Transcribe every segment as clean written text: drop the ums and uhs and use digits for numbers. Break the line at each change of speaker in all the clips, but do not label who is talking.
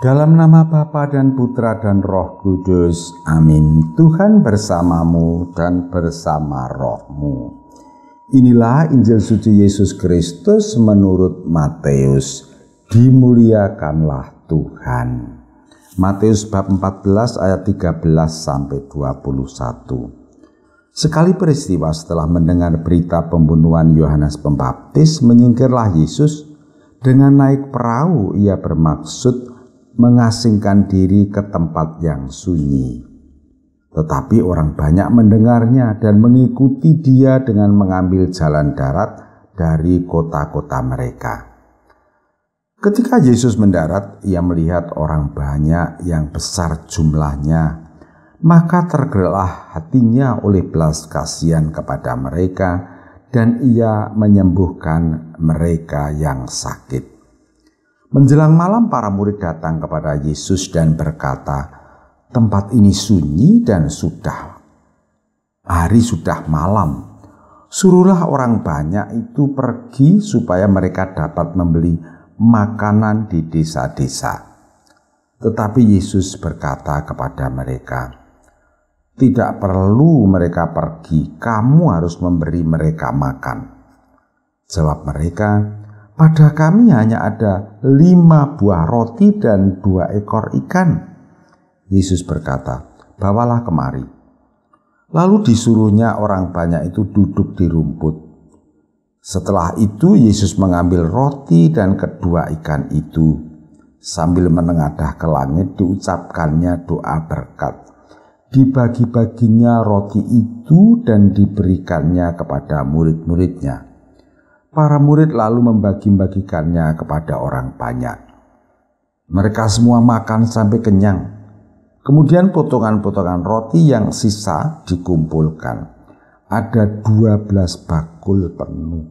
Dalam nama Bapa dan Putra dan Roh Kudus, amin. Tuhan bersamamu dan bersama rohmu. Inilah Injil suci Yesus Kristus menurut Matius. Dimuliakanlah Tuhan. Matius bab 14 ayat 13 sampai 21. Sekali peristiwa setelah mendengar berita pembunuhan Yohanes Pembaptis, menyingkirlah Yesus. Dengan naik perahu ia bermaksud mengasingkan diri ke tempat yang sunyi. Tetapi orang banyak mendengarnya dan mengikuti dia dengan mengambil jalan darat dari kota-kota mereka. Ketika Yesus mendarat, ia melihat orang banyak yang besar jumlahnya, maka tergeraklah hatinya oleh belas kasihan kepada mereka, dan ia menyembuhkan mereka yang sakit. Menjelang malam para murid datang kepada Yesus dan berkata, "Tempat ini sunyi dan hari sudah malam. Suruhlah orang banyak itu pergi supaya mereka dapat membeli makanan di desa-desa." Tetapi Yesus berkata kepada mereka, "Tidak perlu mereka pergi, kamu harus memberi mereka makan." Jawab mereka, "Pada kami hanya ada 5 buah roti dan 2 ekor ikan." Yesus berkata, "Bawalah kemari." Lalu disuruhnya orang banyak itu duduk di rumput. Setelah itu Yesus mengambil roti dan kedua ikan itu. Sambil menengadah ke langit diucapkannya doa berkat. Dibagi-baginya roti itu dan diberikannya kepada murid-muridnya. Para murid lalu membagi-bagikannya kepada orang banyak. Mereka semua makan sampai kenyang. Kemudian potongan-potongan roti yang sisa dikumpulkan. Ada 12 bakul penuh.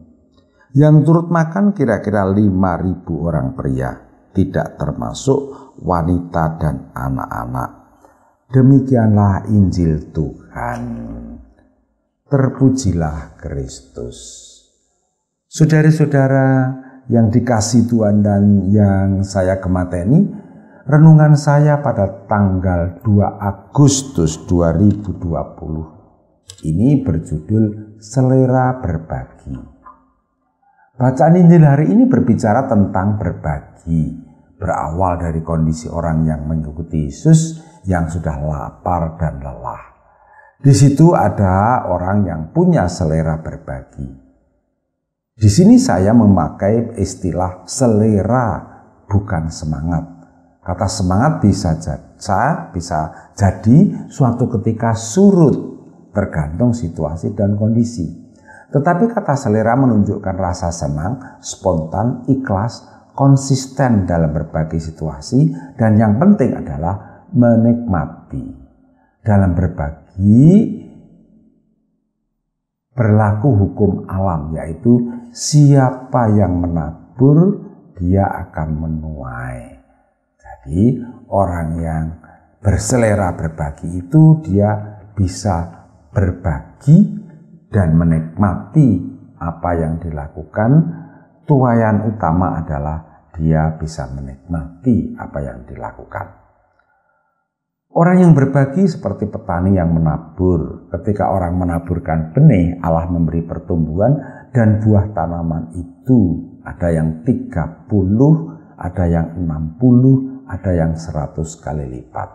Yang turut makan kira-kira 5.000 orang pria, tidak termasuk wanita dan anak-anak. Demikianlah Injil Tuhan. Terpujilah Kristus. Saudara-saudara yang dikasihi Tuhan dan yang saya gemateni, renungan saya pada tanggal 2 Agustus 2020 ini berjudul Selera Berbagi. Bacaan Injil hari ini berbicara tentang berbagi, berawal dari kondisi orang yang mengikuti Yesus yang sudah lapar dan lelah. Di situ ada orang yang punya selera berbagi. Di sini saya memakai istilah selera, bukan semangat. Kata semangat bisa jadi suatu ketika surut, tergantung situasi dan kondisi. Tetapi kata selera menunjukkan rasa senang, spontan, ikhlas, konsisten dalam berbagai situasi, dan yang penting adalah menikmati. Dalam berbagi berlaku hukum alam, yaitu siapa yang menabur dia akan menuai. Jadi orang yang berselera berbagi itu dia bisa berbagi dan menikmati apa yang dilakukan. Tuaian utama adalah dia bisa menikmati apa yang dilakukan. Orang yang berbagi seperti petani yang menabur. Ketika orang menaburkan benih, Allah memberi pertumbuhan dan buah tanaman itu ada yang 30, ada yang 60, ada yang 100 kali lipat.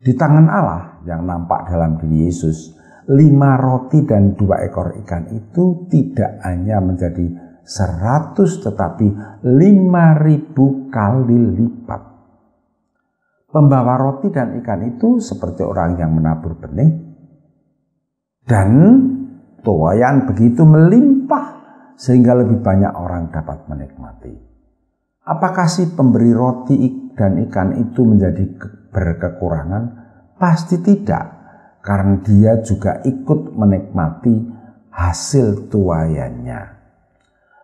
Di tangan Allah yang nampak dalam diri Yesus, 5 roti dan 2 ekor ikan itu tidak hanya menjadi 100 tetapi 5.000 kali lipat. Pembawa roti dan ikan itu seperti orang yang menabur benih, dan tuaian begitu melimpah sehingga lebih banyak orang dapat menikmati. Apakah si pemberi roti dan ikan itu menjadi berkekurangan? Pasti tidak, karena dia juga ikut menikmati hasil tuaiannya.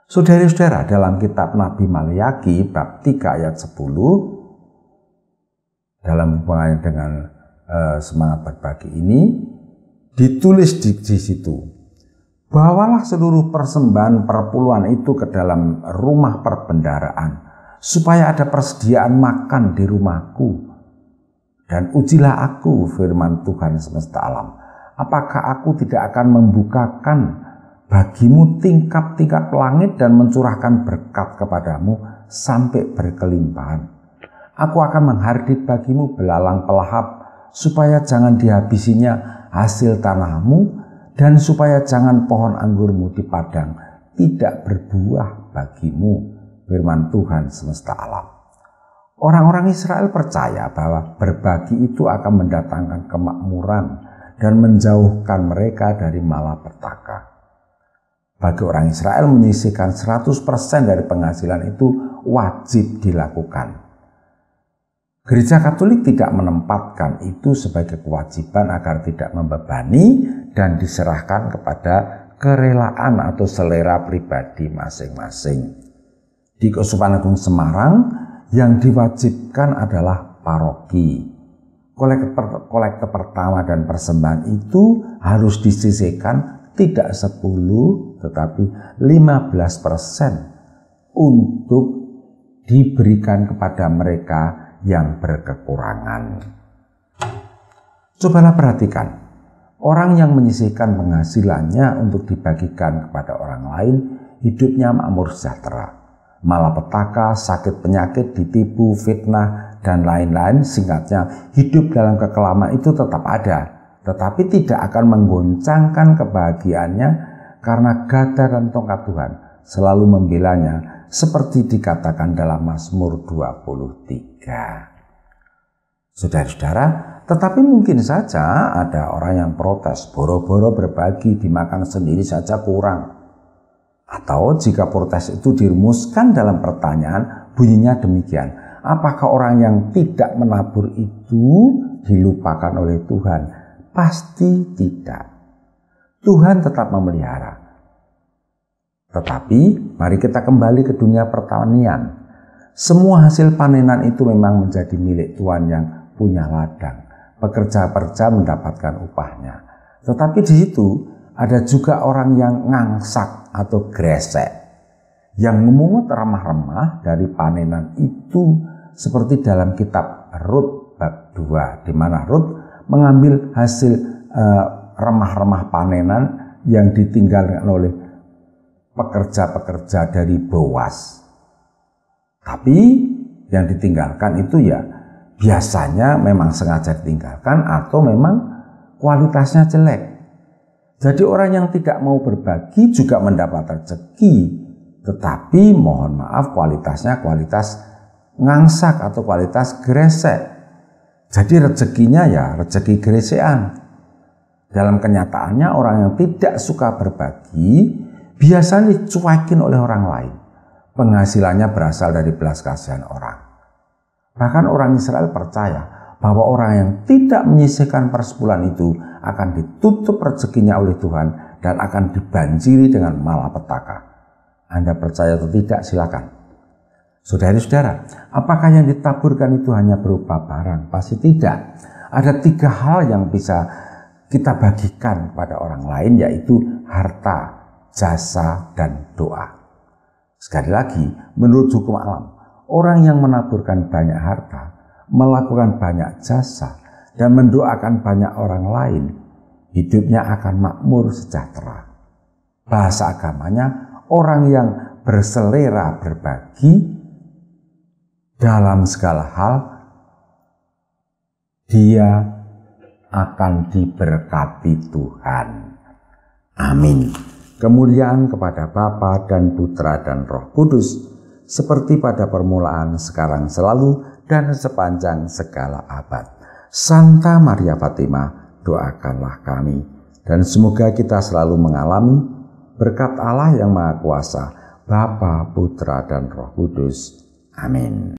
Saudara-saudara, dalam kitab Nabi Maliaki bab 3 ayat 10, dalam hubungannya dengan semangat berbagi ini ditulis di situ, "Bawalah seluruh persembahan perpuluhan itu ke dalam rumah perbendaharaan, supaya ada persediaan makan di rumahku. Dan ujilah aku, firman Tuhan semesta alam, apakah aku tidak akan membukakan bagimu tingkap-tingkap langit dan mencurahkan berkat kepadamu sampai berkelimpahan. Aku akan menghardit bagimu belalang pelahap, supaya jangan dihabisinya hasil tanahmu, dan supaya jangan pohon anggurmu di padang tidak berbuah bagimu, firman Tuhan semesta alam. Orang-orang Israel percaya bahwa berbagi itu akan mendatangkan kemakmuran dan menjauhkan mereka dari malapetaka. Bagi orang Israel, menyisihkan 100% dari penghasilan itu wajib dilakukan. Gereja Katolik tidak menempatkan itu sebagai kewajiban agar tidak membebani dan diserahkan kepada kerelaan atau selera pribadi masing-masing. Di Keuskupan Agung Semarang yang diwajibkan adalah paroki. Kolekte pertama dan persembahan itu harus disisihkan tidak 10 tetapi 15% untuk diberikan kepada mereka yang berkekurangan. Cobalah perhatikan, orang yang menyisihkan penghasilannya untuk dibagikan kepada orang lain, hidupnya makmur sejahtera. Malapetaka, sakit penyakit, ditipu, fitnah, dan lain-lain, singkatnya hidup dalam kekelaman itu tetap ada, tetapi tidak akan menggoncangkan kebahagiaannya karena gada dan tongkat Tuhan selalu membelanya, seperti dikatakan dalam Mazmur 23. Saudara-saudara, tetapi mungkin saja ada orang yang protes, boro-boro berbagi, dimakan sendiri saja kurang. Atau jika protes itu dirumuskan dalam pertanyaan, bunyinya demikian, apakah orang yang tidak menabur itu dilupakan oleh Tuhan? Pasti tidak. Tuhan tetap memelihara. Tetapi mari kita kembali ke dunia pertanian. Semua hasil panenan itu memang menjadi milik Tuhan yang punya ladang. Pekerja-pekerja mendapatkan upahnya. Tetapi di situ ada juga orang yang ngangsak atau gresek, yang memungut remah-remah dari panenan itu, seperti dalam kitab Rut bab 2, di mana Rut mengambil hasil remah-remah panenan yang ditinggalkan oleh pekerja-pekerja dari Boas. Tapi yang ditinggalkan itu ya biasanya memang sengaja ditinggalkan atau memang kualitasnya jelek. Jadi orang yang tidak mau berbagi juga mendapat rezeki, tetapi mohon maaf kualitasnya kualitas ngangsak atau kualitas gresek. Jadi rezekinya ya rezeki gresekan. Dalam kenyataannya orang yang tidak suka berbagi biasanya dicuekin oleh orang lain. Penghasilannya berasal dari belas kasihan orang. Bahkan orang Israel percaya bahwa orang yang tidak menyisihkan persepuluhan itu akan ditutup rezekinya oleh Tuhan dan akan dibanjiri dengan malapetaka. Anda percaya atau tidak, silakan. Saudara-saudara, apakah yang ditaburkan itu hanya berupa barang? Pasti tidak. Ada 3 hal yang bisa kita bagikan kepada orang lain, yaitu harta, jasa, dan doa. Sekali lagi, menurut hukum alam, orang yang menaburkan banyak harta, melakukan banyak jasa, dan mendoakan banyak orang lain, hidupnya akan makmur sejahtera. Bahasa agamanya, orang yang berselera berbagi dalam segala hal, dia akan diberkati Tuhan. Amin. Kemuliaan kepada Bapa dan Putra dan Roh Kudus, seperti pada permulaan, sekarang, selalu, dan sepanjang segala abad. Santa Maria Fatima, doakanlah kami, dan semoga kita selalu mengalami berkat Allah yang Maha Kuasa, Bapa, Putra, dan Roh Kudus. Amin.